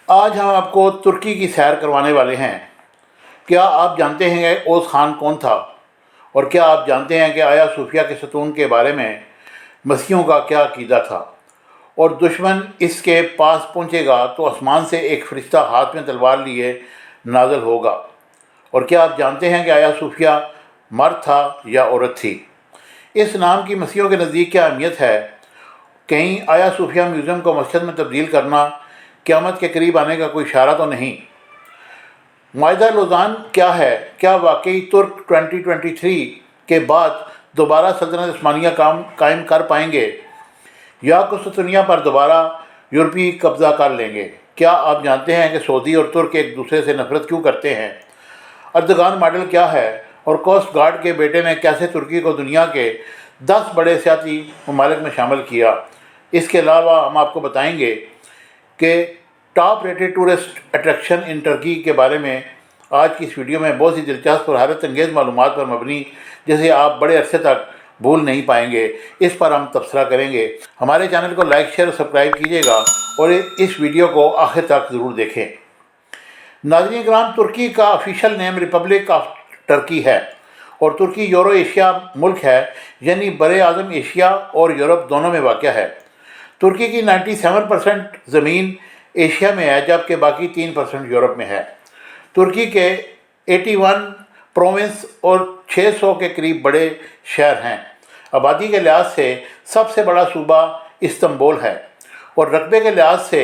آج ہم آپ کو ترکی کی سیر کروانے والے ہیں۔ کیا آپ جانتے ہیں کہ اوس خان کون تھا؟ اور کیا آپ جانتے ہیں کہ آیا صوفیہ کے ستون کے بارے میں مسیحیوں کا کیا عقیدہ تھا؟ اور دشمن اس کے پاس پہنچے گا تو آسمان سے ایک فرشتہ ہاتھ میں تلوار لیے نازل ہوگا۔ اور کیا آپ جانتے ہیں کہ آیا صوفیہ مرد تھا یا عورت تھی؟ اس نام کی مسیحیوں کے نزدیک کیا اہمیت ہے؟ کہیں آیا صوفیہ میوزیم کو مسجد میں تبدیل کرنا قیامت کے قریب آنے کا کوئی اشارہ تو نہیں؟ معاہدہ لوزان کیا ہے؟ کیا واقعی ترک 2023 کے بعد دوبارہ سلطنت عثمانیہ قائم کر پائیں گے یا قسطنطنیہ پر دوبارہ یورپی قبضہ کر لیں گے؟ کیا آپ جانتے ہیں کہ سعودی اور ترک ایک دوسرے سے نفرت کیوں کرتے ہیں؟ اردگان ماڈل کیا ہے اور کوسٹ گارڈ کے بیٹے نے کیسے ترکی کو دنیا کے 10 بڑے سیاحتی ممالک میں شامل کیا؟ اس کے علاوہ ہم آپ کو بتائیں گے کہ top rated tourist attraction in Turkey کے بارے میں آج کی اس ویڈیو میں بہت سی دلچسپ اور حیرت انگیز معلومات پر مبنی، جسے آپ بڑے عرصے تک بھول نہیں پائیں گے، اس پر ہم تبصرہ کریں گے۔ ہمارے چینل کو لائک، شیئر اور سبسکرائب کیجیے گا اور اس ویڈیو کو آخر تک ضرور دیکھیں۔ ناظرین کرام، ترکی کا official name Republic of Turkey ہے اور ترکی یورو ایشیا ملک ہے، یعنی بر اعظم ایشیا اور یورپ دونوں میں واقع ہے۔ ترکی کی 97% زمین ایشیا میں ہے، جبکہ باقی 3% یورپ میں ہے۔ ترکی کے 81 پروونس اور 600 کے قریب بڑے شہر ہیں۔ آبادی کے لحاظ سے سب سے بڑا صوبہ استنبول ہے اور رقبے کے لحاظ سے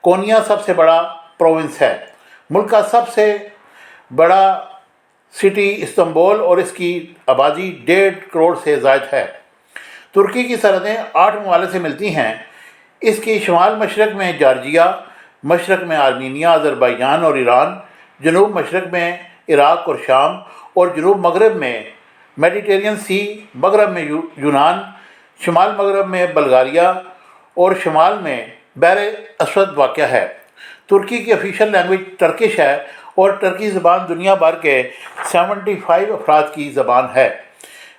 کونیا سب سے بڑا پروونس ہے۔ ملک کا سب سے بڑا سٹی استنبول اور اس کی آبادی 1.5 کروڑ سے زائد ہے۔ ترکی کی سرحدیں 8 ممالک سے ملتی ہیں۔ اس کی شمال مشرق میں جارجیا، مشرق میں آرمینیا، آذربائیجان اور ایران، جنوب مشرق میں عراق اور شام، اور جنوب مغرب میں میڈیٹرینین سی، مغرب میں یونان، شمال مغرب میں بلغاریہ اور شمال میں بحر اسود واقع ہے۔ ترکی کی آفیشیل لینگویج ٹرکش ہے اور ٹرکی زبان دنیا بھر کے 75 افراد کی زبان ہے،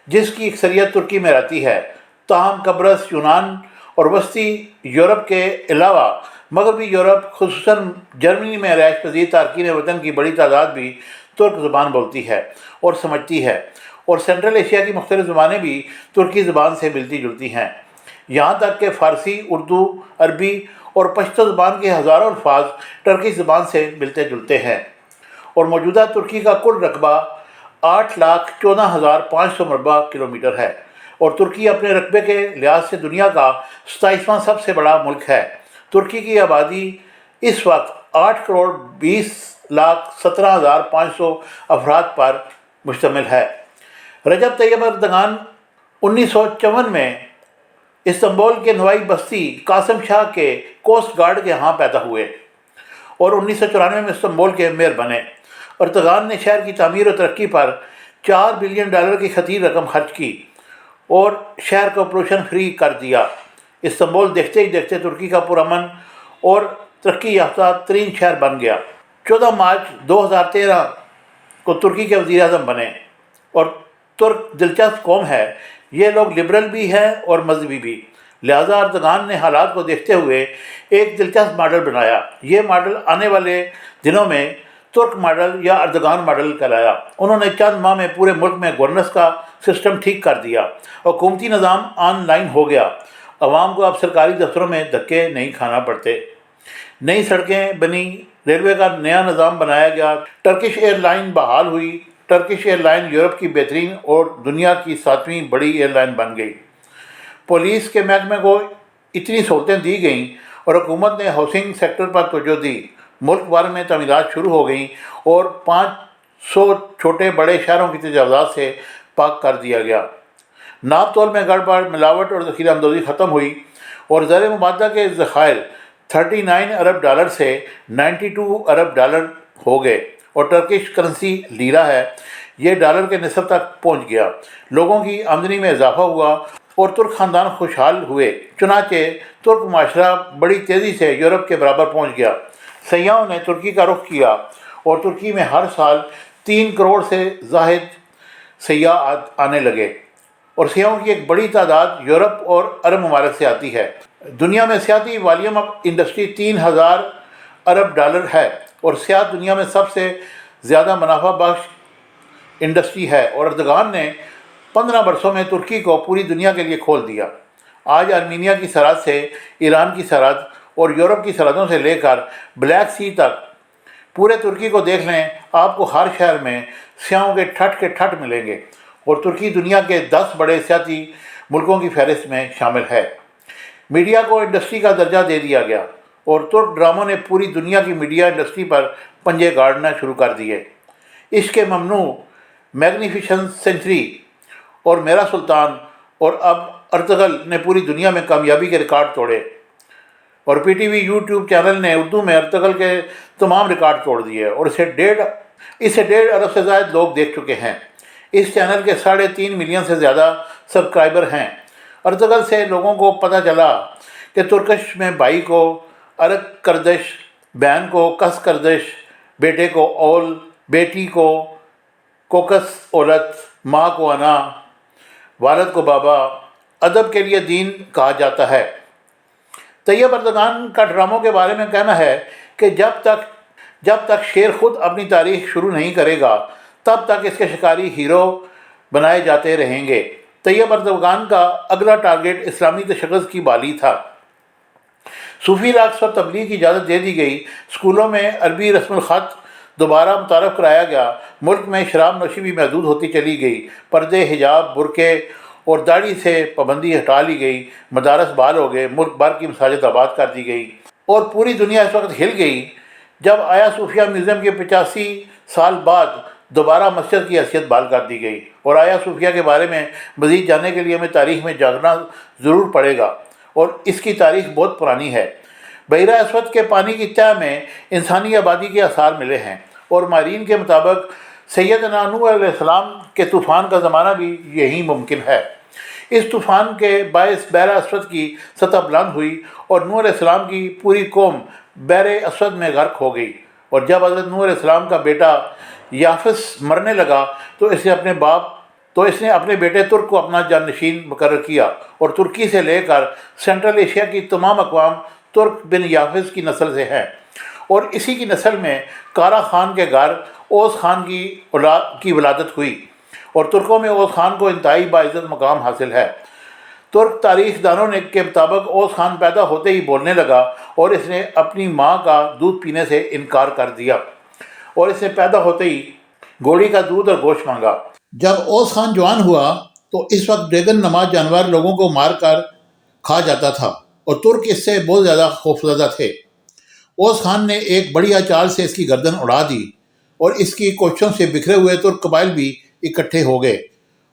جس کی اکثریت ترکی میں رہتی ہے۔ تاہم قبرص، یونان اور وسطی یورپ کے علاوہ مغربی یورپ، خصوصاً جرمنی میں رہائش پذیر تارکین وطن کی بڑی تعداد بھی ترک زبان بولتی ہے اور سمجھتی ہے، اور سینٹرل ایشیا کی مختلف زبانیں بھی ترکی زبان سے ملتی جلتی ہیں۔ یہاں تک کہ فارسی، اردو، عربی اور پشتو زبان کے ہزاروں الفاظ ٹرکی زبان سے ملتے جلتے ہیں۔ اور موجودہ ترکی کا کل رقبہ 8,14,500 مربع کلومیٹر ہے اور ترکی اپنے رقبے کے لحاظ سے دنیا کا 27واں سب سے بڑا ملک ہے۔ ترکی کی آبادی اس وقت 8,20,17,500 افراد پر مشتمل ہے۔ رجب طیب اردگان 1954 میں استنبول کے نوائی بستی قاسم شاہ کے کوسٹ گارڈ کے ہاں پیدا ہوئے اور 1994 میں استنبول کے میئر بنے۔ اردگان نے شہر کی تعمیر و ترقی پر $4 بلین کی خطیر رقم خرچ کی اور شہر کو پولوشن فری کر دیا۔ استنبول دیکھتے ہی دیکھتے ترکی کا پرامن اور ترقی یافتہ ترین شہر بن گیا۔ 14 مارچ 2013 کو ترکی کے وزیر اعظم بنے۔ اور ترک دلچسپ قوم ہے، یہ لوگ لبرل بھی ہیں اور مذہبی بھی، لہٰذا اردگان نے حالات کو دیکھتے ہوئے ایک دلچسپ ماڈل بنایا۔ یہ ماڈل آنے والے دنوں میں ترک ماڈل یا اردگان ماڈل کہلایا۔ انہوں نے چند ماہ میں پورے ملک میں گورننس کا سسٹم ٹھیک کر دیا، حکومتی نظام آن لائن ہو گیا، عوام کو اب سرکاری دفتروں میں دھکے نہیں کھانا پڑتے، نئی سڑکیں بنی، ریلوے کا نیا نظام بنایا گیا، ٹرکش ایئر لائن بحال ہوئی۔ ٹرکش ایئر لائن یورپ کی بہترین اور دنیا کی 7ویں بڑی ایئر لائن بن گئی۔ پولیس کے محکمے کو اتنی سہولتیں دی گئیں اور حکومت نے ہاؤسنگ سیکٹر پر توجہ دی۔ ملک بھر میں تعمیرات شروع ہو گئیں اور 500 چھوٹے بڑے شہروں کی تجاوزات سے پاک کر دیا گیا۔ ناپ تول میں گڑبڑ، ملاوٹ اور ذخیرہ اندوزی ختم ہوئی اور زر مبادلہ کے ذخائر $39 ارب سے $92 ارب ہو گئے اور ٹرکش کرنسی لیرا ہے، یہ ڈالر کے نصف تک پہنچ گیا۔ لوگوں کی آمدنی میں اضافہ ہوا اور ترک خاندان خوشحال ہوئے۔ چنانچہ ترک معاشرہ بڑی تیزی سے یورپ کے برابر پہنچ گیا۔ سیاحوں نے ترکی کا رخ کیا اور ترکی میں ہر سال 3 کروڑ سے زائد سیاح آنے لگے اور سیاحوں کی ایک بڑی تعداد یورپ اور عرب ممالک سے آتی ہے۔ دنیا میں سیاحتی والیوم انڈسٹری 3,000 ارب ڈالر ہے اور سیاحت دنیا میں سب سے زیادہ منافع بخش انڈسٹری ہے، اور اردگان نے 15 برسوں میں ترکی کو پوری دنیا کے لیے کھول دیا۔ آج آرمینیا کی سرحد سے ایران کی سرحد اور یورپ کی سرحدوں سے لے کر بلیک سی تک پورے ترکی کو دیکھ لیں، آپ کو ہر شہر میں سیاحوں کے ٹھٹ ملیں گے، اور ترکی دنیا کے 10 بڑے سیاحتی ملکوں کی فہرست میں شامل ہے۔ میڈیا کو انڈسٹری کا درجہ دے دیا گیا، اور ترک ڈراموں نے پوری دنیا کی میڈیا انڈسٹری پر پنجے گاڑنا شروع کر دیے۔ عشق ممنوع، میگنیفیسنٹ سینچری اور میرا سلطان اور اب ارطغرل نے پوری دنیا میں کامیابی کے ریکارڈ توڑے، اور P T V YouTube channel نے اردو میں ارطغرل کے تمام ریکارڈ توڑ دیے، اور اسے 1.5 ارب سے زائد لوگ دیکھ چکے ہیں۔ اس چینل کے 3.5 ملین سے زیادہ سبسکرائبر ہیں۔ ارطغرل سے لوگوں کو پتہ چلا کہ ترکش میں بھائی کو ارک کردش، بہن کو کس کردش، بیٹے کو اول، بیٹی کو کوکس اولت، ماں کو انا، والد کو بابا، ادب کے لیے دین کہا جاتا ہے۔ طیب اردگان کا ڈراموں کے بارے میں کہنا ہے کہ جب تک شیر خود اپنی تاریخ شروع نہیں کرے گا تب تک اس کے شکاری ہیرو بنائے جاتے رہیں گے۔ طیب اردگان کا اگلا ٹارگٹ اسلامی تشخص کی بحالی تھا۔ صوفی رقص اور تبلیغ کی اجازت دے دی گئی، اسکولوں میں عربی رسم الخط دوبارہ متعارف کرایا گیا، ملک میں شراب نوشی بھی محدود ہوتی چلی گئی، پردے، حجاب، برقعے اور داڑھی سے پابندی ہٹا لی گئی، مدارس بحال ہو گئے، ملک بھر کی مساجد آباد کر دی گئی، اور پوری دنیا اس وقت ہل گئی جب آیا صوفیہ میوزیم کے 85 سال بعد دوبارہ مسجد کی حیثیت بحال کر دی گئی۔ اور آیا صوفیہ کے بارے میں مزید جاننے کے لیے ہمیں تاریخ میں جاگنا ضرور پڑے گا، اور اس کی تاریخ بہت پرانی ہے۔ بحیرہ اسود کے پانی کی تہہ میں انسانی آبادی کے آثار ملے ہیں، اور ماہرین کے مطابق سیدنا نوح علیہ السلام کے طوفان کا زمانہ بھی یہی ممکن ہے۔ اس طوفان کے باعث بحیرہ اسود کی سطح بلند ہوئی اور نوح علیہ السلام کی پوری قوم بحر اسود میں غرق ہو گئی، اور جب حضرت نوح علیہ السلام کا بیٹا یافس مرنے لگا تو اس نے اپنے بیٹے ترک کو اپنا جانشین مقرر کیا، اور ترکی سے لے کر سینٹرل ایشیا کی تمام اقوام ترک بن یافس کی نسل سے ہیں، اور اسی کی نسل میں کارا خان کے گھر اوس خان کی ولادت ہوئی، اور ترکوں میں اوس خان کو انتہائی باعزت مقام حاصل ہے۔ ترک تاریخ دانوں کے مطابق اوس خان پیدا ہوتے ہی بولنے لگا، اور اس نے اپنی ماں کا دودھ پینے سے انکار کر دیا، اور اس نے پیدا ہوتے ہی گھوڑی کا دودھ اور گوشت مانگا۔ جب اوس خان جوان ہوا تو اس وقت ڈریگن نما جانور لوگوں کو مار کر کھا جاتا تھا، اور ترک اس سے بہت زیادہ خوفزدہ تھے۔ اوس خان نے ایک بڑھیا چال سے اس کی گردن اڑا دی، اور اس کی کوششوں سے بکھرے ہوئے ترک قبائل بھی اکٹھے ہو گئے۔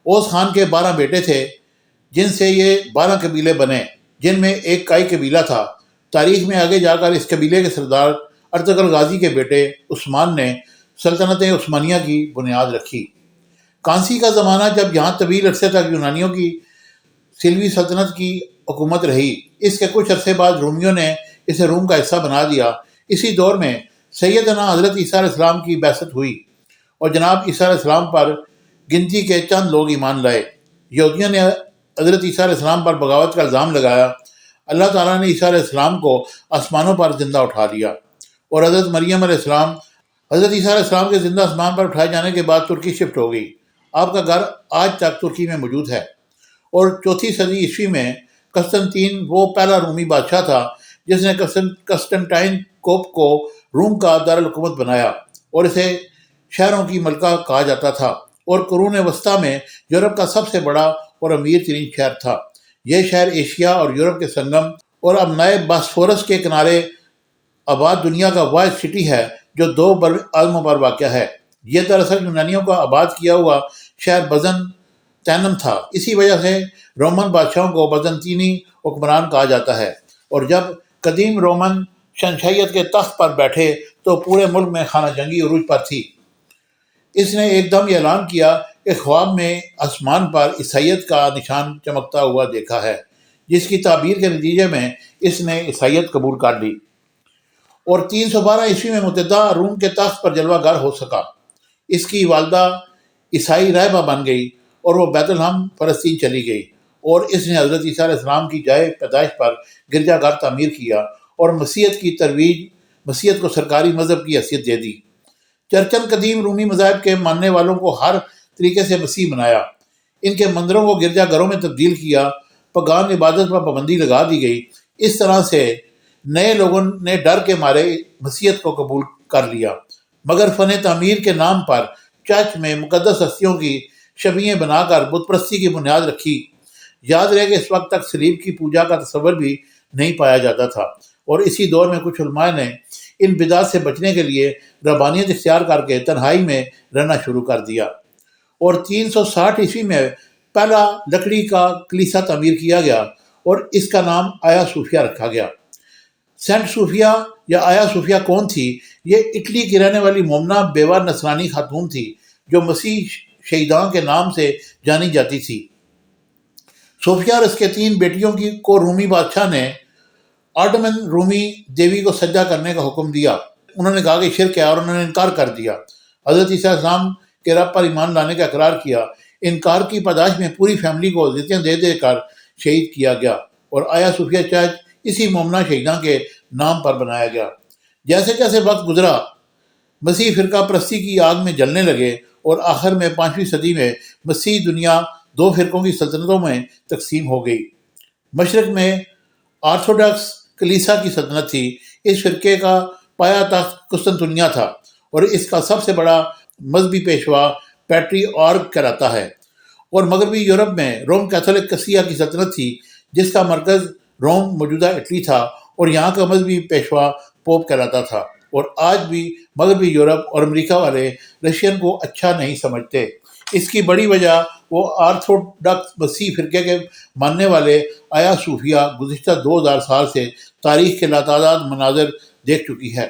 اوس خان کے 12 بیٹے تھے، جن سے یہ 12 قبیلے بنے، جن میں ایک کائی قبیلہ تھا۔ تاریخ میں آگے جا کر اس قبیلے کے سردار ارطغرل غازی کے بیٹے عثمان نے سلطنت عثمانیہ کی بنیاد رکھی۔ کانسی کا زمانہ، جب یہاں طویل عرصے تک یونانیوں کی سلوی سلطنت کی حکومت رہی، اس کے کچھ عرصے بعد رومیوں نے اسے روم کا حصہ بنا دیا۔ اسی دور میں سیدنا حضرت عیسیٰ علیہ السلام کی بعثت ہوئی، اور جناب عیسیٰ علیہ السلام پر گنتی کے چند لوگ ایمان لائے۔ یہودیوں نے حضرت عیسیٰ علیہ السلام پر بغاوت کا الزام لگایا۔ اللہ تعالیٰ نے عیسیٰ علیہ السلام کو آسمانوں پر زندہ اٹھا لیا، اور حضرت مریم علیہ السلام حضرت عیسیٰ علیہ السلام کے زندہ آسمان پر اٹھائے جانے کے بعد ترکی شفٹ ہو گئی۔ آپ کا گھر آج تک ترکی میں موجود ہے، اور 4 صدی عیسوی میں قسطنطین وہ پہلا رومی بادشاہ تھا جس نے قسطنطائن کوپ کو روم کا دارالحکومت بنایا، اور اسے شہروں کی ملکہ کہا جاتا تھا، اور قرون وسطیٰ میں یورپ کا سب سے بڑا اور امیر ترین شہر تھا۔ یہ شہر ایشیا اور یورپ کے سنگم اور اب نئے باسفورس کے کنارے آباد دنیا کا واحد سٹی ہے جو 2 براعظموں پر واقع ہے۔ یہ دراصل یونانیوں کا آباد کیا ہوا شہر بزنطینم تھا، اسی وجہ سے رومن بادشاہوں کو بزنطینی حکمران کہا جاتا ہے، اور جب قدیم رومن شہنشاہیت کے تخت پر بیٹھے تو پورے ملک میں خانہ جنگی عروج پر تھی۔ اس نے ایک دم یہ اعلان کیا کہ خواب میں آسمان پر عیسائیت کا نشان چمکتا ہوا دیکھا ہے، جس کی تعبیر کے نتیجے میں اس نے عیسائیت قبول کر لی، اور 312 عیسوی میں متحدہ روم کے تخت پر جلوہ گر ہو سکا۔ اس کی والدہ عیسائی راہبہ بن گئی، اور وہ بیت لحم فلسطین چلی گئی، اور اس نے حضرت عیسیٰ علیہ السلام کی جائے پیدائش پر گرجا گھر تعمیر کیا، اور مسیحیت کی ترویج مسیحیت کو سرکاری مذہب کی حیثیت دے دی۔ چرچن قدیم رومی مذاہب کے ماننے والوں کو ہر طریقے سے مسیح بنایا، ان کے مندروں کو گرجا گھروں میں تبدیل کیا، پگان عبادت پر پابندی لگا دی گئی۔ اس طرح سے نئے لوگوں نے ڈر کے مارے مسیحیت کو قبول کر لیا، مگر فن تعمیر کے نام پر چرچ میں مقدس ہستیوں کی شبیہیں بنا کر بت پرستی کی بنیاد رکھی۔ یاد رہے کہ اس وقت تک صلیب کی پوجا کا تصور بھی نہیں پایا جاتا تھا، اور اسی دور میں کچھ علماء نے ان بدعات سے بچنے کے لیے ربانیت اختیار کر کے تنہائی میں رہنا شروع کر دیا، اور 360 عیسوی میں پہلا لکڑی کا کلیسا تعمیر کیا گیا اور اس کا نام آیا صوفیہ رکھا گیا۔ سینٹ صوفیہ یا آیا صوفیہ کون تھی؟ یہ اٹلی کی رہنے والی مومنہ بیوہ نصرانی خاتون تھی جو مسیح شہیدان کے نام سے جانی جاتی تھی۔ صوفیہ اور اس کے 3 بیٹیوں کو رومی بادشاہ نے آرٹمن رومی دیوی کو سجدہ کرنے کا حکم دیا۔ انہوں نے کہا کہ شرک ہے اور انہوں نے انکار کر دیا۔ حضرت عیسیٰ السلام کے رب پر ایمان لانے کا اقرار کیا۔ انکار کی پاداش میں پوری فیملی کو عزتیں دے دے کر شہید کیا گیا، اور آیا صوفیہ چرچ اسی مومنہ شہیدان کے نام پر بنایا گیا۔ جیسے جیسے وقت گزرا، مسیح فرقہ پرستی کی آگ میں جلنے لگے، اور آخر میں 5ویں صدی میں مسیح دنیا 2 فرقوں کی سلطنتوں میں تقسیم ہو گئی۔ مشرق میں آرتھوڈاکس کلیسا کی سلطنت تھی۔ اس فرقے کا پایا تخت قسطنطنیہ تھا، اور اس کا سب سے بڑا مذہبی پیشوا پیٹری آرک کہلاتا ہے۔ اور مغربی یورپ میں روم کیتھولک کسیہ کی سلطنت تھی، جس کا مرکز روم موجودہ اٹلی تھا، اور یہاں کا مذہبی پیشوا پوپ کہلاتا تھا۔ اور آج بھی مغربی یورپ اور امریکہ والے رشین کو اچھا نہیں سمجھتے۔ اس کی بڑی وجہ وہ آرتھوڈاکس مسیح فرقے کے ماننے والے آیا صوفیہ گزشتہ 2000 سال سے تاریخ کے لاتعداد مناظر دیکھ چکی ہے۔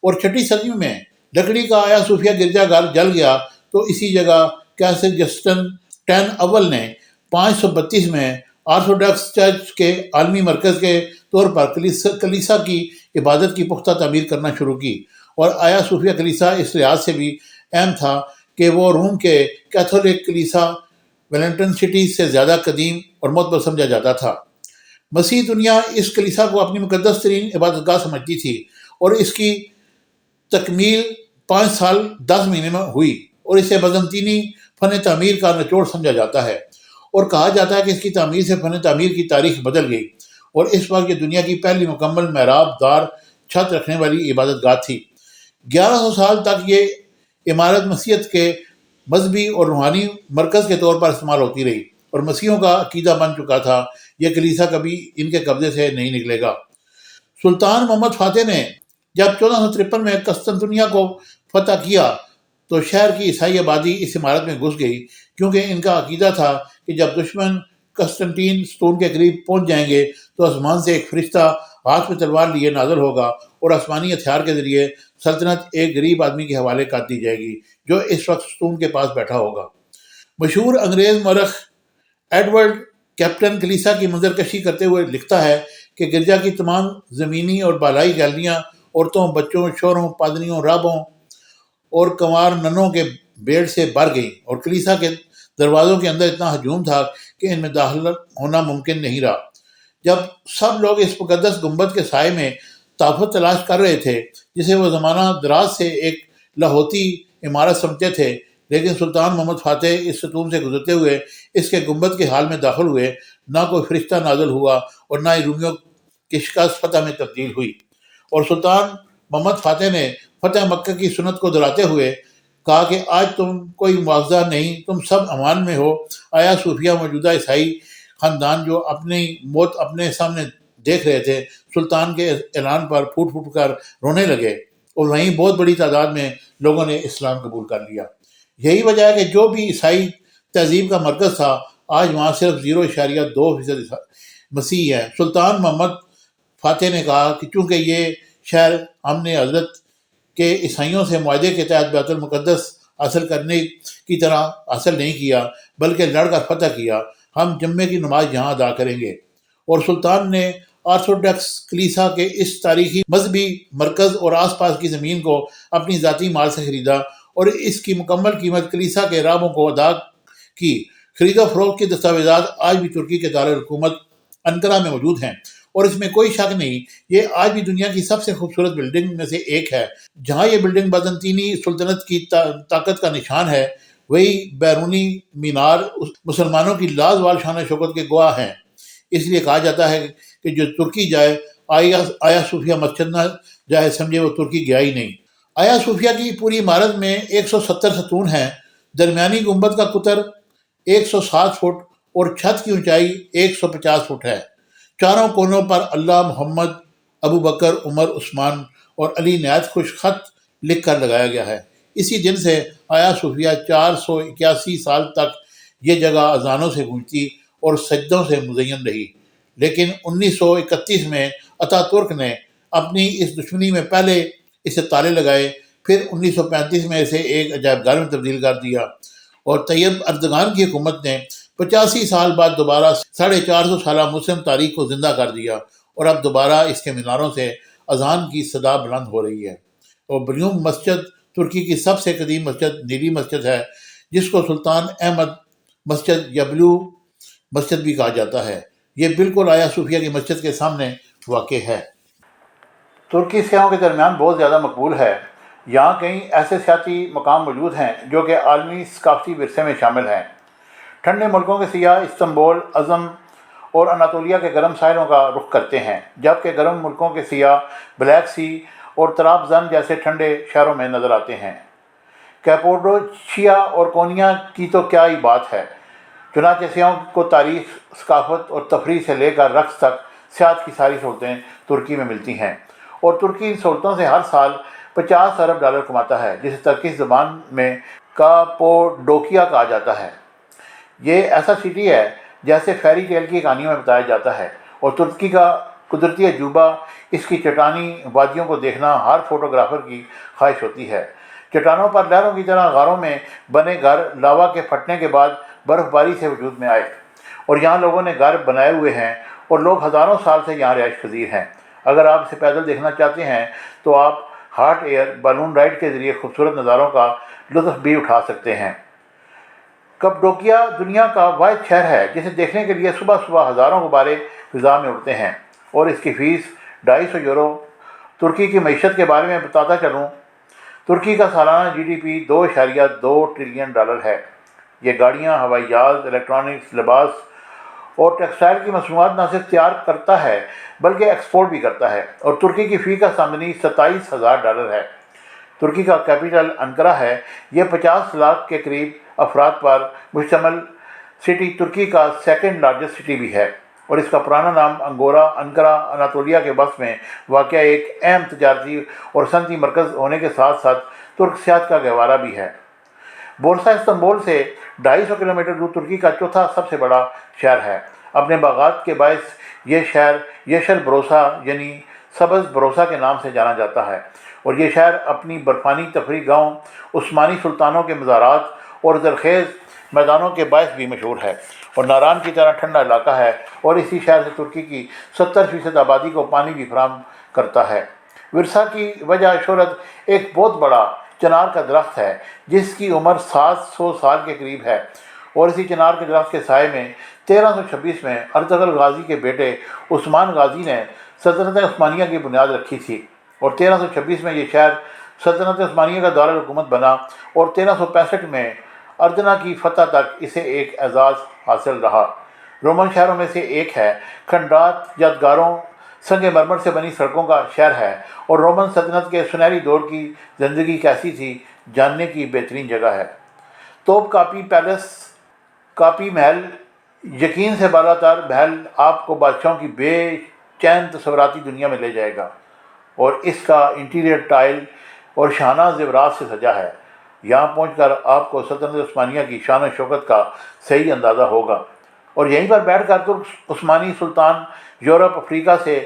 اور 6 صدی میں لکڑی کا آیا صوفیہ گرجا گھر جل گیا تو اسی جگہ کیسر جسٹن 10 اول نے 532 میں آرتھوڈاکس چرچ کے عالمی مرکز کے طور پر کلیسا کی عبادت کی پختہ تعمیر کرنا شروع کی۔ اور آیا صوفیہ کلیسا اس لحاظ سے بھی اہم تھا کہ وہ روم کے کیتھولک کلیسا ویلنٹن سٹی سے زیادہ قدیم اور معتبر سمجھا جاتا تھا۔ مسیح دنیا اس کلیسا کو اپنی مقدس ترین عبادت گاہ سمجھتی تھی، اور اس کی تکمیل 5 سال 10 مہینے میں ہوئی، اور اسے بازنطینی فن تعمیر کا نچوڑ سمجھا جاتا ہے، اور کہا جاتا ہے کہ اس کی تعمیر سے فن تعمیر کی تاریخ بدل گئی، اور اس وقت یہ دنیا کی پہلی مکمل محراب دار چھت رکھنے والی عبادت گاہ تھی۔ 1100 سال تک یہ عمارت مسیحیت کے مذہبی اور روحانی مرکز کے طور پر استعمال ہوتی رہی، اور مسیحیوں کا عقیدہ بن چکا تھا یہ کلیسا کبھی ان کے قبضے سے نہیں نکلے گا۔ سلطان محمد فاتح نے جب 1453 میں قسطنطنیہ کو فتح کیا تو شہر کی عیسائی آبادی اس عمارت میں گھس گئی، کیونکہ ان کا عقیدہ تھا کہ جب دشمن قسطنطین ستون کے قریب پہنچ جائیں گے تو آسمان سے ایک فرشتہ ہاتھ میں تلوار لیے نازل ہوگا، اور آسمانی ہتھیار کے ذریعے سلطنت ایک غریب آدمی کے حوالے کر دی جائے گی جو اس وقت ستون کے پاس بیٹھا ہوگا۔ مشہور انگریز مورخ ایڈورڈ کیپٹن کلیسا کی منظر کشی کرتے ہوئے لکھتا ہے کہ گرجا کی تمام زمینی اور بالائی گیلریاں عورتوں، بچوں، شوہروں، پادریوں، راہبوں اور کنوار ننوں کے بھیڑ سے بھر گئیں، اور کلیسا کے دروازوں کے اندر اتنا ہجوم تھا کہ ان میں داخل ہونا ممکن نہیں رہا۔ جب سب لوگ اس مقدس گنبد کے سائے میں تحفظ تلاش کر رہے تھے، جسے وہ زمانہ دراز سے ایک لاہوتی عمارت سمجھتے تھے، لیکن سلطان محمد فاتح اس ستون سے گزرتے ہوئے اس کے گنبد کے حال میں داخل ہوئے، نہ کوئی فرشتہ نازل ہوا اور نہ ہی رومیوں کی شکست فتح میں تبدیل ہوئی۔ اور سلطان محمد فاتح نے فتح مکہ کی سنت کو دہراتے ہوئے کہا کہ آج تم کوئی مواخذہ نہیں، تم سب امان میں ہو۔ آیا صوفیہ موجودہ عیسائی خاندان جو اپنی موت اپنے سامنے دیکھ رہے تھے، سلطان کے اعلان پر پھوٹ پھوٹ کر رونے لگے، اور وہیں بہت بڑی تعداد میں لوگوں نے اسلام قبول کر لیا۔ یہی وجہ ہے کہ جو بھی عیسائی تہذیب کا مرکز تھا، آج وہاں صرف 0.2% مسیحی ہے۔ سلطان محمد فاتح نے کہا کہ چونکہ یہ شہر ہم نے حضرت کے عیسائیوں سے معاہدے کے تحت بیت المقدس حاصل کرنے کی طرح حاصل نہیں کیا بلکہ لڑ کر فتح کیا، ہم جمعے کی نماز یہاں ادا کریں گے۔ اور سلطان نے آرتھوڈاکس کلیسا کے اس تاریخی مذہبی مرکز اور آس پاس کی زمین کو اپنی ذاتی مال سے خریدا، اور اس کی مکمل قیمت کلیسا کے راہبوں کو ادا کی۔ خرید و فروخت کی دستاویزات آج بھی ترکی کے دارالحکومت انقرہ میں موجود ہیں، اور اس میں کوئی شک نہیں یہ آج بھی دنیا کی سب سے خوبصورت بلڈنگ میں سے ایک ہے۔ جہاں یہ بلڈنگ بازنطینی سلطنت کی طاقت کا نشان ہے، وہی بیرونی مینار مسلمانوں کی لازوال شان و شوکت کے گواہ ہیں۔ اس لیے کہا جاتا ہے کہ جو ترکی جائے آیا صوفیہ مسجد نہ جائے، سمجھے وہ ترکی گیا ہی نہیں۔ آیا صوفیہ کی پوری عمارت میں 170 ستون ہیں۔ درمیانی گنبد کا قطر 107 فٹ اور چھت کی اونچائی 150 فٹ ہے۔ چاروں کونوں پر اللہ، محمد، ابو بکر، عمر، عثمان اور علی نہایت خوش خط لکھ کر لگایا گیا ہے۔ اسی دن سے آیا صوفیہ 481 سال تک یہ جگہ اذانوں سے گونجتی اور سجدوں سے مزین رہی، لیکن 1931 میں اتا ترک نے اپنی اس دشمنی میں پہلے اسے تالے لگائے، پھر 1935 میں اسے ایک عجائب گھر میں تبدیل کر دیا، اور طیب اردگان کی حکومت نے 85 سال بعد دوبارہ 450 سالہ مسلم تاریخ کو زندہ کر دیا، اور اب دوبارہ اس کے میناروں سے اذان کی صدا بلند ہو رہی ہے۔ اور بلیوم مسجد ترکی کی سب سے قدیم مسجد نیلی مسجد ہے، جس کو سلطان احمد مسجد یا بلو مسجد بھی کہا جاتا ہے۔ یہ بالکل آیا صوفیہ کی مسجد کے سامنے واقع ہے۔ ترکی سیاحوں کے درمیان بہت زیادہ مقبول ہے۔ یہاں کئی ایسے سیاحتی مقام موجود ہیں جو کہ عالمی ثقافتی ورثے میں شامل ہیں۔ ٹھنڈے ملکوں کے سیاح استنبول، عزم اور اناطولیہ کے گرم ساحلوں کا رخ کرتے ہیں، جبکہ گرم ملکوں کے سیاح بلیک سی اور طرابزن جیسے ٹھنڈے شہروں میں نظر آتے ہیں۔ کیپوڈوچیا اور کونیا کی تو کیا ہی بات ہے۔ چنانچہ سیاحوں کو تاریخ، ثقافت اور تفریح سے لے کر رقص تک سیاحت کی ساری سہولتیں ترکی میں ملتی ہیں، اور ترکی ان سہولتوں سے ہر سال 50 ارب ڈالر کماتا ہے، جسے ترکش زبان میں کاپوڈوکیا کہا جاتا ہے۔ یہ ایسا سٹی ہے جیسے فیری ٹیل کی کہانیوں میں بتایا جاتا ہے، اور ترکی کا قدرتی عجوبہ، اس کی چٹانی وادیوں کو دیکھنا ہر فوٹوگرافر کی خواہش ہوتی ہے۔ چٹانوں پر لہروں کی طرح غاروں میں بنے گھر لاوا کے پھٹنے کے بعد برف باری سے وجود میں آئے، اور یہاں لوگوں نے گھر بنائے ہوئے ہیں، اور لوگ ہزاروں سال سے یہاں رہائش پذیر ہیں۔ اگر آپ اسے پیدل دیکھنا چاہتے ہیں تو آپ ہاٹ ایئر بالون رائڈ کے ذریعے خوبصورت نظاروں کا لطف بھی اٹھا سکتے ہیں۔ کپڈوکیا دنیا کا واحد شہر ہے جسے دیکھنے کے لیے صبح صبح ہزاروں غبارے فضا میں اڑتے ہیں، اور اس کی فیس 250 یورو۔ ترکی کی معیشت کے بارے میں بتاتا چلوں، ترکی کا سالانہ G D P 2.2 trillion dollar ہے۔ یہ گاڑیاں، ہوائی جہاز، الیکٹرانکس، لباس اور ٹیکسٹائل کی مصنوعات نہ صرف تیار کرتا ہے بلکہ ایکسپورٹ بھی کرتا ہے، اور ترکی کی فی کس آمدنی 27,000 ڈالر ہے۔ ترکی کا کیپٹل انقرہ ہے۔ یہ 50 لاکھ کے قریب افراد پر مشتمل سٹی ترکی کا سیکنڈ لارجسٹ سٹی بھی ہے، اور اس کا پرانا نام انگورا انقرہ اناطولیہ کے وسط میں واقع ایک اہم تجارتی اور صنعتی مرکز ہونے کے ساتھ ساتھ ترک سیاحت کا گہوارہ بھی ہے۔ بورسا استنبول سے 250 کلومیٹر دور ترکی کا چوتھا سب سے بڑا شہر ہے۔ اپنے باغات کے باعث یہ شہر یشل بروسا یعنی سبز بروسا کے نام سے جانا جاتا ہے، اور یہ شہر اپنی برفانی تفریح گاہوں، عثمانی سلطانوں کے مزارات اور زرخیز میدانوں کے باعث بھی مشہور ہے، اور ناران کی طرح ٹھنڈا علاقہ ہے، اور اسی شہر سے ترکی کی 70% آبادی کو پانی بھی فراہم کرتا ہے۔ ورثہ کی وجہ شہرت ایک بہت بڑا چنار کا درخت ہے جس کی عمر 700 سال کے قریب ہے، اور اسی چنار کے درخت کے سائے میں 1326 میں ارطغرل غازی کے بیٹے عثمان غازی نے سلطنت عثمانیہ کی بنیاد رکھی تھی، اور 1326 میں یہ شہر سلطنت عثمانیہ کا دارالحکومت بنا، اور 1365 میں اردنا کی فتح تک اسے ایک اعزاز حاصل رہا۔ رومن شہروں میں سے ایک ہے۔ کھنڈرات یادگاروں، سنگ مرمر سے بنی سڑکوں کا شہر ہے، اور رومن سلطنت کے سنہری دور کی زندگی کیسی تھی جاننے کی بہترین جگہ ہے۔ توپ کاپی پیلس، کاپی محل، یقین سے بالا تر محل آپ کو بادشاہوں کی بے چین تصوراتی دنیا میں لے جائے گا، اور اس کا انٹیریئر ٹائل اور شاہانہ زیورات سے سجا ہے۔ یہاں پہنچ کر آپ کو سلطنت عثمانیہ کی شان و شوکت کا صحیح اندازہ ہوگا، اور یہیں پر بیٹھ کر ترک عثمانی سلطان یورپ، افریقہ سے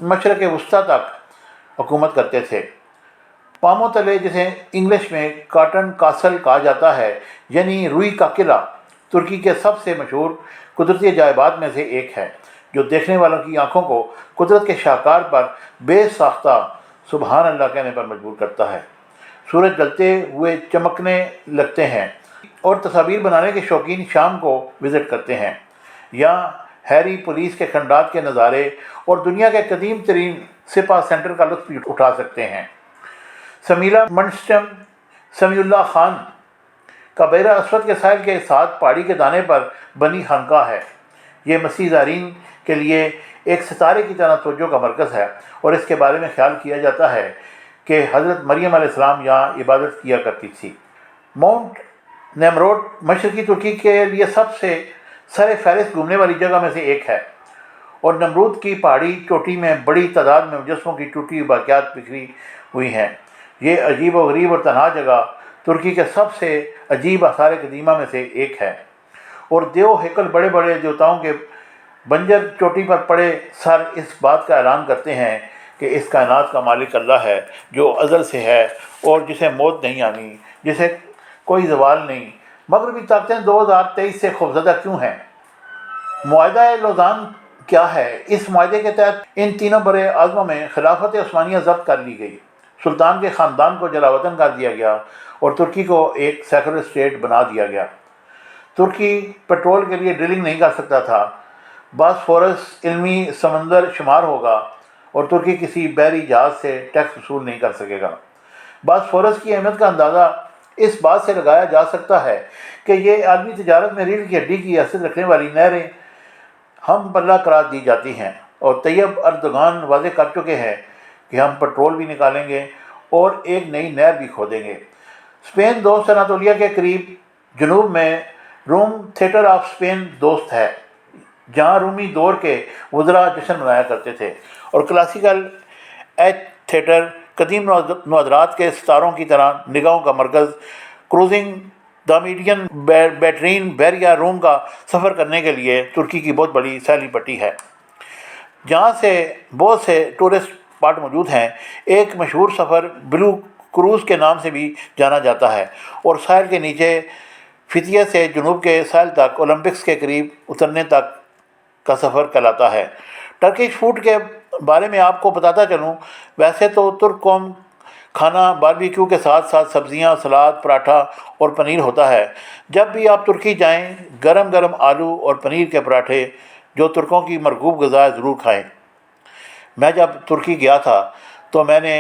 مشرق وسطیٰ تک حکومت کرتے تھے۔ پامو تلے، جسے انگلش میں کاٹن کاسل کہا جاتا ہے یعنی روئی کا قلعہ، ترکی کے سب سے مشہور قدرتی عجائبات میں سے ایک ہے، جو دیکھنے والوں کی آنکھوں کو قدرت کے شاہکار پر بے ساختہ سبحان اللہ کہنے پر مجبور کرتا ہے۔ سورج ڈلتے ہوئے چمکنے لگتے ہیں، اور تصاویر بنانے کے شوقین شام کو وزٹ کرتے ہیں۔ یہاں ہیری پولیس کے کھنڈرات کے نظارے اور دنیا کے قدیم ترین سپا سینٹر کا لطف بھی اٹھا سکتے ہیں۔ سمیلا منسٹم سمیع اللہ خان کا بحر اسود کے ساحل کے ساتھ پہاڑی کے دانے پر بنی خانقاہ ہے۔ یہ مسیح زائرین کے لیے ایک ستارے کی طرح توجہ کا مرکز ہے، اور اس کے بارے میں خیال کیا جاتا ہے کہ حضرت مریم علیہ السلام یہاں عبادت کیا کرتی تھی۔ ماؤنٹ نیمروڈ مشرقی ترکی کے لیے سب سے سر فہرست گھومنے والی جگہ میں سے ایک ہے، اور نمرود کی پہاڑی چوٹی میں بڑی تعداد میں مجسموں کی ٹوٹی ہوئی باقیات بکھری ہوئی ہیں۔ یہ عجیب و غریب اور تنہا جگہ ترکی کے سب سے عجیب آثار قدیمہ میں سے ایک ہے، اور دیو ہیکل بڑے بڑے دیوتاؤں کے بنجر چوٹی پر پڑے سر اس بات کا اعلان کرتے ہیں کہ اس کائنات کا مالک اللہ ہے، جو ازل سے ہے اور جسے موت نہیں آنی، جسے کوئی زوال نہیں۔ مغربی طاقتیں 2023 سے خوفزدہ کیوں ہیں؟ معاہدہ لوزان کیا ہے؟ اس معاہدے کے تحت ان تینوں بر اعظموں میں خلافت عثمانیہ ضبط کر لی گئی، سلطان کے خاندان کو جلاوطن کر دیا گیا، اور ترکی کو ایک سیکولر اسٹیٹ بنا دیا گیا۔ ترکی پیٹرول کے لیے ڈرلنگ نہیں کر سکتا تھا، باسفورس علمی سمندر شمار ہوگا، اور ترکی کسی بحری جہاز سے ٹیکس وصول نہیں کر سکے گا۔ باسفورس کی اہمیت کا اندازہ اس بات سے لگایا جا سکتا ہے کہ یہ عالمی تجارت میں ریڑھ کی ہڈی کی حیثیت رکھنے والی نہریں ہم پلہ قرار دی جاتی ہیں، اور طیب اردگان واضح کر چکے ہیں کہ ہم پیٹرول بھی نکالیں گے اور ایک نئی نہر بھی کھودیں گے۔ اسپین دوست اناطولیہ کے قریب جنوب میں روم تھیٹر آف اسپین دوست ہے، جہاں رومی دور کے وزراء جشن منایا کرتے تھے، اور کلاسیکل ایچ تھیٹر قدیم نوادرات کے ستاروں کی طرح نگاہوں کا مرکز، کروزنگ دا میڈین بیٹرین بحریہ روم کا سفر کرنے کے لیے ترکی کی بہت بڑی سیاحتی پٹی ہے، جہاں سے بہت سے ٹورسٹ اسپاٹ موجود ہیں۔ ایک مشہور سفر بلو کروز کے نام سے بھی جانا جاتا ہے، اور ساحل کے نیچے فتیہ سے جنوب کے ساحل تک اولمپکس کے قریب اترنے تک کا سفر کہلاتا ہے۔ ٹرکش فوڈ کے بارے میں آپ کو بتاتا چلوں، ویسے تو ترک قوم کھانا باربیکیو کے ساتھ ساتھ سبزیاں، سلاد، پراٹھا اور پنیر ہوتا ہے۔ جب بھی آپ ترکی جائیں، گرم گرم آلو اور پنیر کے پراٹھے جو ترکوں کی مرغوب غذا ہے ضرور کھائیں۔ میں جب ترکی گیا تھا تو میں نے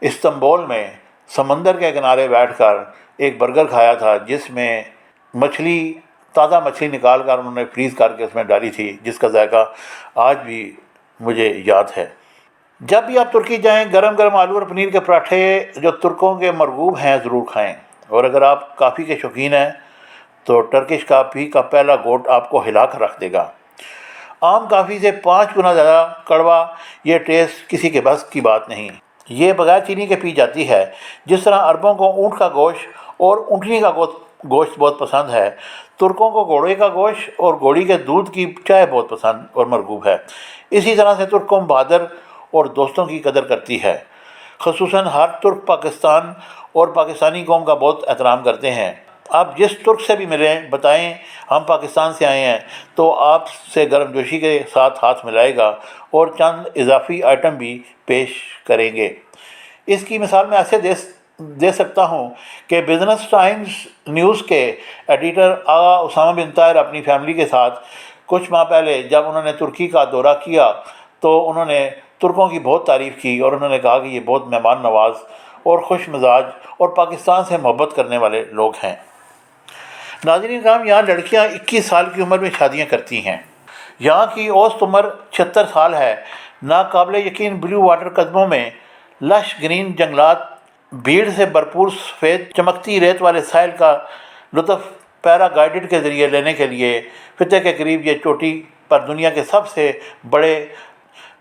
استنبول میں سمندر کے کنارے بیٹھ کر ایک برگر کھایا تھا، جس میں تازہ مچھلی نکال کر انہوں نے فریز کر کے اس میں ڈالی تھی، جس کا ذائقہ آج بھی مجھے یاد ہے۔ جب بھی آپ ترکی جائیں، گرم گرم آلو اور پنیر کے پراٹھے جو ترکوں کے مرغوب ہیں ضرور کھائیں، اور اگر آپ کافی کے شوقین ہیں تو ٹرکش کافی کا پہلا گھونٹ آپ کو ہلا کر رکھ دے گا۔ عام کافی سے 5 گنا زیادہ کڑوا، یہ ٹیسٹ کسی کے بس کی بات نہیں۔ یہ بغیر چینی کے پی جاتی ہے۔ جس طرح عربوں کو اونٹ کا گوشت اور اونٹنی کا گوشت بہت پسند ہے، ترکوں کو گھوڑے کا گوشت اور گھوڑی کے دودھ کی چائے بہت پسند اور مرغوب ہے۔ اسی طرح سے ترک قوم بہادر اور دوستوں کی قدر کرتی ہے، خصوصاً ہر ترک پاکستان اور پاکستانی قوم کا بہت احترام کرتے ہیں۔ آپ جس ترک سے بھی ملیں، بتائیں ہم پاکستان سے آئے ہیں، تو آپ سے گرم جوشی کے ساتھ ہاتھ ملائے گا اور چند اضافی آئٹم بھی پیش کریں گے۔ اس کی مثال میں ایسے دے سکتا ہوں کہ بزنس ٹائمز نیوز کے ایڈیٹر آغا اسامہ بن طاہر اپنی فیملی کے ساتھ کچھ ماہ پہلے جب انہوں نے ترکی کا دورہ کیا تو انہوں نے ترکوں کی بہت تعریف کی، اور انہوں نے کہا کہ یہ بہت مہمان نواز اور خوش مزاج اور پاکستان سے محبت کرنے والے لوگ ہیں۔ ناظرین کرام، یہاں لڑکیاں 21 سال کی عمر میں شادیاں کرتی ہیں۔ یہاں کی اوسط عمر 76 سال ہے۔ ناقابل یقین بلیو واٹر قدموں میں لش گرین جنگلات، بھیڑ سے بھرپور سفید چمکتی ریت والے ساحل کا لطف پیرا گائیڈڈ کے ذریعے لینے کے لیے فتح کے قریب یہ چوٹی پر دنیا کے سب سے بڑے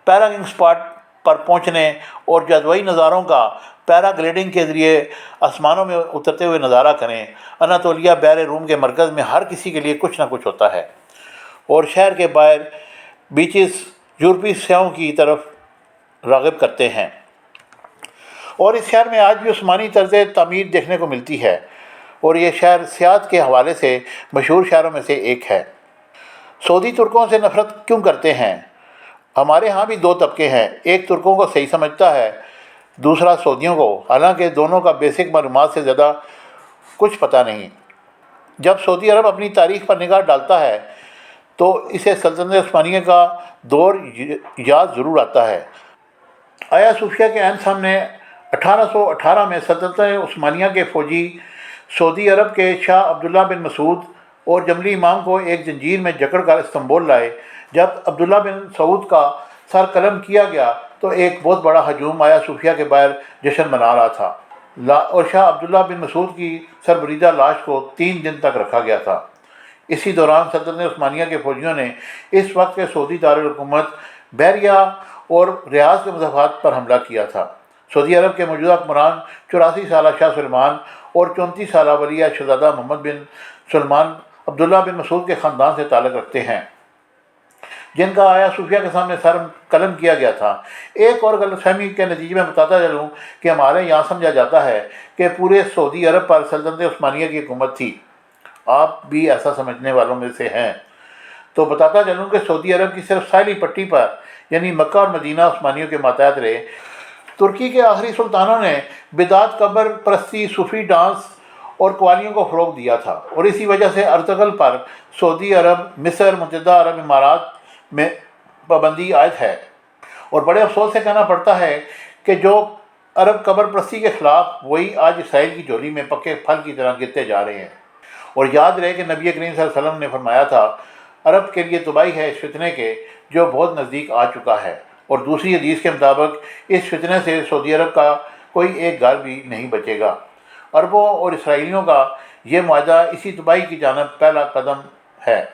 پیراگنگ اسپاٹ پر پہنچنے اور جادوئی نظاروں کا پیرا گلیڈنگ کے ذریعے آسمانوں میں اترتے ہوئے نظارہ کریں۔ اناطولیہ بحر روم کے مرکز میں ہر کسی کے لیے کچھ نہ کچھ ہوتا ہے، اور شہر کے باہر بیچز یورپی سیاحوں کی طرف راغب کرتے ہیں، اور اس شہر میں آج بھی عثمانی طرز تعمیر دیکھنے کو ملتی ہے، اور یہ شہر سیاحت کے حوالے سے مشہور شہروں میں سے ایک ہے۔ سعودی ترکوں سے نفرت کیوں کرتے ہیں؟ ہمارے ہاں بھی 2 طبقے ہیں، ایک ترکوں کو صحیح سمجھتا ہے، دوسرا سعودیوں کو، حالانکہ دونوں کا بیسک معلومات سے زیادہ کچھ پتہ نہیں۔ جب سعودی عرب اپنی تاریخ پر نگاہ ڈالتا ہے تو اسے سلطنت عثمانیہ کا دور یاد ضرور آتا ہے۔ آیا صوفیہ کے عین سامنے 1818 میں سلطنت عثمانیہ کے فوجی سعودی عرب کے شاہ عبداللہ بن مسعود اور جملی امام کو ایک زنجیر میں جکڑ کر استنبول لائے۔ جب عبداللہ بن سعود کا سر قلم کیا گیا تو ایک بہت بڑا ہجوم آیا صوفیہ کے باہر جشن منا رہا تھا، اور شاہ عبداللہ بن مسعود کی سربریدہ لاش کو 3 دن تک رکھا گیا تھا۔ اسی دوران سلطنت عثمانیہ کے فوجیوں نے اس وقت کے سعودی دارالحکومت بحریہ اور ریاض کے مضافات پر حملہ کیا تھا۔ سعودی عرب کے موجودہ حکمران 84 سالہ شاہ سلمان اور 34 سالہ ولی عہد شہزادہ محمد بن سلمان عبداللہ بن مسعود کے خاندان سے تعلق رکھتے ہیں، جن کا آیا صوفیہ کے سامنے سر قلم کیا گیا تھا۔ ایک اور غلط فہمی کے نتیجے میں بتاتا چلوں کہ ہمارے یہاں سمجھا جاتا ہے کہ پورے سعودی عرب پر سلطنت عثمانیہ کی حکومت تھی۔ آپ بھی ایسا سمجھنے والوں میں سے ہیں تو بتاتا چلوں کہ سعودی عرب کی صرف ساحلی پٹی پر یعنی مکہ اور مدینہ عثمانیوں کے ماتحت رہے۔ ترکی کے آخری سلطانوں نے بدعت، قبر پرستی، صوفی ڈانس اور قوالیوں کو فروغ دیا تھا، اور اسی وجہ سے ارطغرل پر سعودی عرب، مصر، متحدہ عرب امارات میں پابندی عائد ہے۔ اور بڑے افسوس سے کہنا پڑتا ہے کہ جو عرب قبر پرستی کے خلاف، وہی آج اسرائیل کی جھولی میں پکے پھل کی طرح گرتے جا رہے ہیں۔ اور یاد رہے کہ نبی کریم صلی اللہ علیہ وسلم نے فرمایا تھا، عرب کے لیے تباہی ہے اس فتنے کے جو بہت نزدیک آ چکا ہے، اور دوسری حدیث کے مطابق اس فتنے سے سعودی عرب کا کوئی ایک گھر بھی نہیں بچے گا۔ عربوں اور اسرائیلیوں کا یہ معاہدہ اسی تباہی کی جانب پہلا قدم ہے۔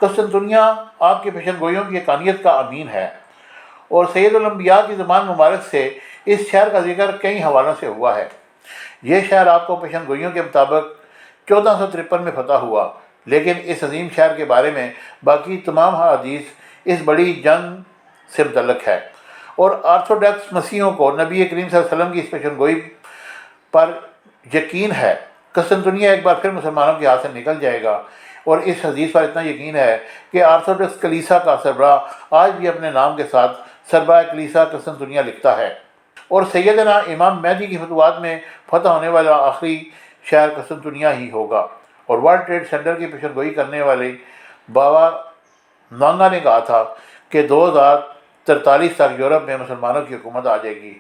قسطنطنیہ آپ کے پیشن گوئیوں کی حقانیت کا امین ہے، اور سید الانبیاء کی زبان مبارک سے اس شہر کا ذکر کئی حوالوں سے ہوا ہے۔ یہ شہر آپ کو پیشن گوئیوں کے مطابق 1453 میں فتح ہوا، لیکن اس عظیم شہر کے بارے میں باقی تمام حدیث اس بڑی جنگ سے متعلق ہے، اور آرتھوڈکس مسیحیوں کو نبی کریم صلی اللہ علیہ وسلم کی اس پیشن گوئی پر یقین ہے۔ قسطنطنیہ ایک بار پھر مسلمانوں کے ہاتھ سے نکل جائے گا، اور اس حدیث پر اتنا یقین ہے کہ آرتھوڈکس کلیسا کا سربراہ آج بھی اپنے نام کے ساتھ سربراہ کلیسا قسطنطنیہ لکھتا ہے، اور سیدنا امام مہدی کی فتوحات میں فتح ہونے والا آخری شہر قسطنطنیہ ہی ہوگا۔ اور ورلڈ ٹریڈ سینٹر کی پیشن گوئی کرنے والے بابا نانگا نے کہا تھا کہ 2043 تک یورپ میں مسلمانوں کی حکومت آ جائے گی،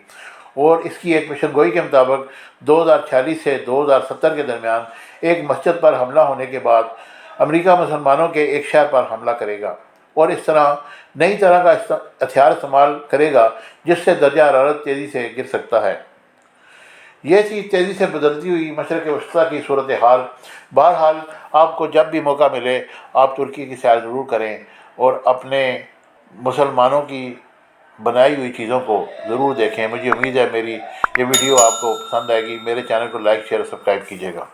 اور اس کی ایک پیشن گوئی کے مطابق 2046 سے 2070 کے درمیان ایک مسجد پر حملہ ہونے کے بعد امریکہ مسلمانوں کے ایک شہر پر حملہ کرے گا، اور اس طرح نئی طرح کا ہتھیار استعمال کرے گا جس سے درجہ حرارت تیزی سے گر سکتا ہے۔ یہ تھی تیزی سے بدلتی ہوئی مشرق وسطیٰ کی صورتحال۔ بہرحال آپ کو جب بھی موقع ملے آپ ترکی کی سیر ضرور کریں، اور اپنے مسلمانوں کی بنائی ہوئی چیزوں کو ضرور دیکھیں۔ مجھے امید ہے میری یہ ویڈیو آپ کو پسند آئے گی۔ میرے چینل کو لائک، شیئر اور سبسکرائب کیجیے گا۔